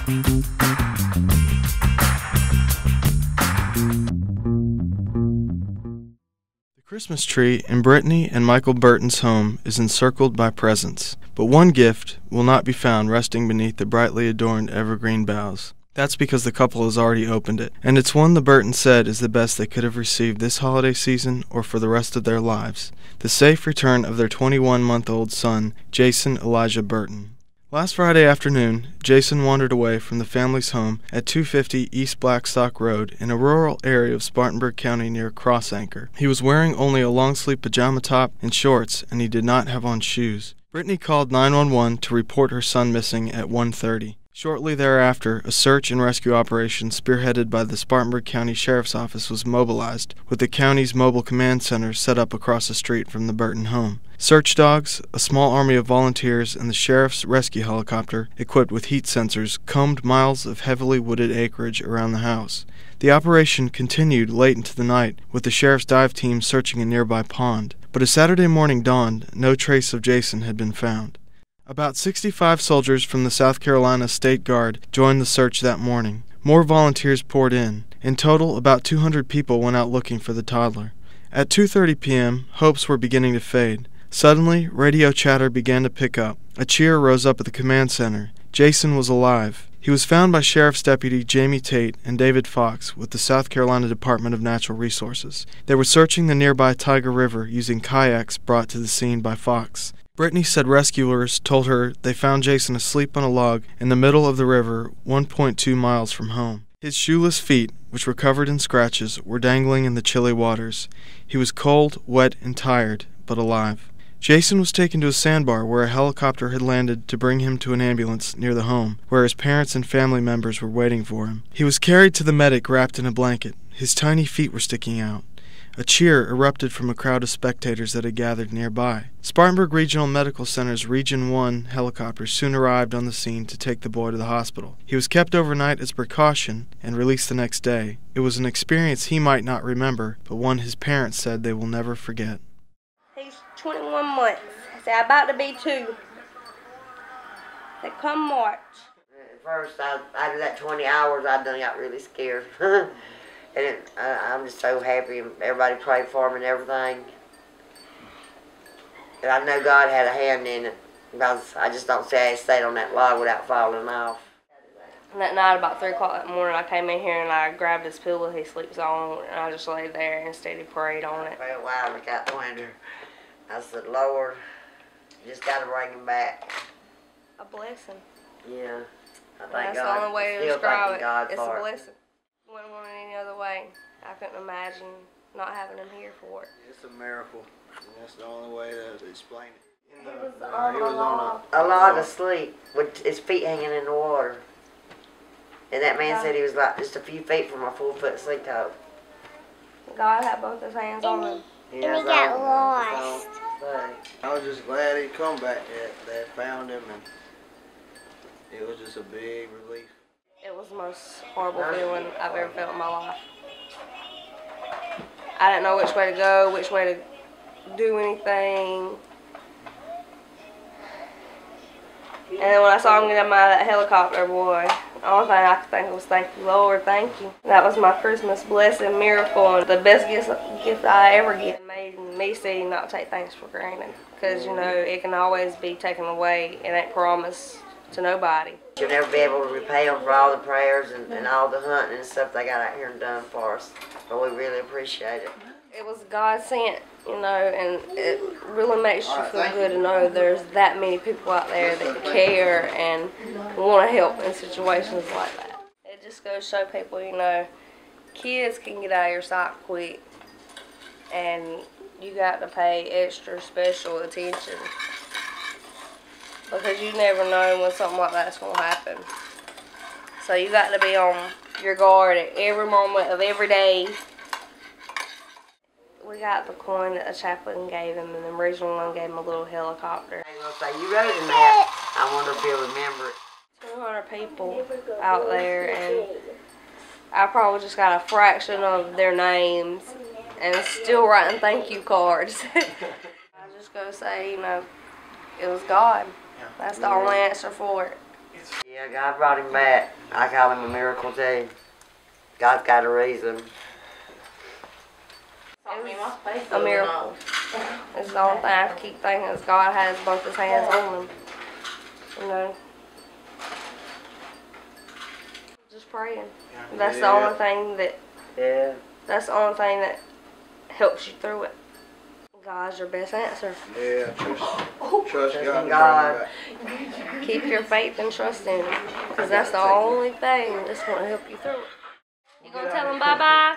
The Christmas tree in Brittany and Michael Burton's home is encircled by presents, but one gift will not be found resting beneath the brightly adorned evergreen boughs. That's because the couple has already opened it, and it's one the Burtons said is the best they could have received this holiday season or for the rest of their lives: the safe return of their 21-month-old son, Jason Elijah Burton. Last Friday afternoon, Jason wandered away from the family's home at 250 East Blackstock Road in a rural area of Spartanburg County near Cross Anchor. He was wearing only a long-sleeve pajama top and shorts, and he did not have on shoes. Brittany called 911 to report her son missing at 1:30. Shortly thereafter, a search and rescue operation spearheaded by the Spartanburg County Sheriff's Office was mobilized, with the county's mobile command center set up across the street from the Burton home. Search dogs, a small army of volunteers, and the sheriff's rescue helicopter, equipped with heat sensors, combed miles of heavily wooded acreage around the house. The operation continued late into the night, with the sheriff's dive team searching a nearby pond. But as Saturday morning dawned, no trace of Jason had been found. About 65 soldiers from the South Carolina State Guard joined the search that morning. More volunteers poured in. In total, about 200 people went out looking for the toddler. At 2:30 p.m., hopes were beginning to fade. Suddenly, radio chatter began to pick up. A cheer rose up at the command center. Jason was alive. He was found by Sheriff's Deputy Jamie Tate and David Fox with the South Carolina Department of Natural Resources. They were searching the nearby Tiger River using kayaks brought to the scene by Fox. Brittany said rescuers told her they found Jason asleep on a log in the middle of the river 1.2 miles from home. His shoeless feet, which were covered in scratches, were dangling in the chilly waters. He was cold, wet, and tired, but alive. Jason was taken to a sandbar where a helicopter had landed to bring him to an ambulance near the home, where his parents and family members were waiting for him. He was carried to the medic wrapped in a blanket. His tiny feet were sticking out. A cheer erupted from a crowd of spectators that had gathered nearby. Spartanburg Regional Medical Center's Region 1 helicopter soon arrived on the scene to take the boy to the hospital. He was kept overnight as precaution and released the next day. It was an experience he might not remember, but one his parents said they will never forget. He's 21 months. I said, I'm about to be 2. I said, come March. At first, after that 20 hours, I done got really scared. And I'm just so happy. Everybody prayed for him and everything. And I know God had a hand in it, because I just don't see how he stayed on that log without falling off. And that night, about 3 o'clock that morning, I came in here and I grabbed his pillow he sleeps on, and I just laid there and steady prayed on it. For a while, look out the window. I said, Lord, you just got to bring him back. A blessing. Yeah. That's the only way to describe it. It's a blessing. Wouldn't want it any other way. I couldn't imagine not having him here for it. It's a miracle. And that's the only way to explain it. He was on a log asleep with his feet hanging in the water. And that man said he was like just a few feet from a 4-foot sea toe. God had both his hands on him. And he got lost. I was just glad he come back that found him, and it was just a big relief. It was the most horrible feeling I've ever felt in my life. I didn't know which way to go, which way to do anything. And then when I saw him get out of that helicopter, boy, the only thing I could think of was, thank you, Lord, thank you. That was my Christmas blessing, miracle, and the best gift I ever get. It made me see not take things for granted. Because, you know, it can always be taken away, and ain't promised to nobody. You'll never be able to repay them for all the prayers and all the hunting and stuff they got out here and done for us. But we really appreciate it. It was God sent, you know, and it really makes you feel good to know there's that many people out there that care and want to help in situations like that. It just goes to show people, you know, kids can get out of your sight quick, and you got to pay extra special attention, because you never know when something like that's going to happen. So you got to be on your guard at every moment of every day. We got the coin that the chaplain gave him, and the original one gave him a little helicopter. I'm going to say, you wrote in that. I wonder if he'll remember it. 200 people out there, and I probably just got a fraction of their names, and still writing thank you cards. I just go say, you know, it was God. That's the only answer for it. Yeah, God brought him back. I call him a miracle too. God's got a reason. A miracle. It's the only thing I keep thinking is God has both his hands on him. You know. Just praying. That's the only thing that. Yeah. That's the only thing that helps you through it. God's your best answer. Yeah, trust God. God. Keep your faith and trust in him. Because that's the only thing that's going to help you through it. You going to tell him bye-bye?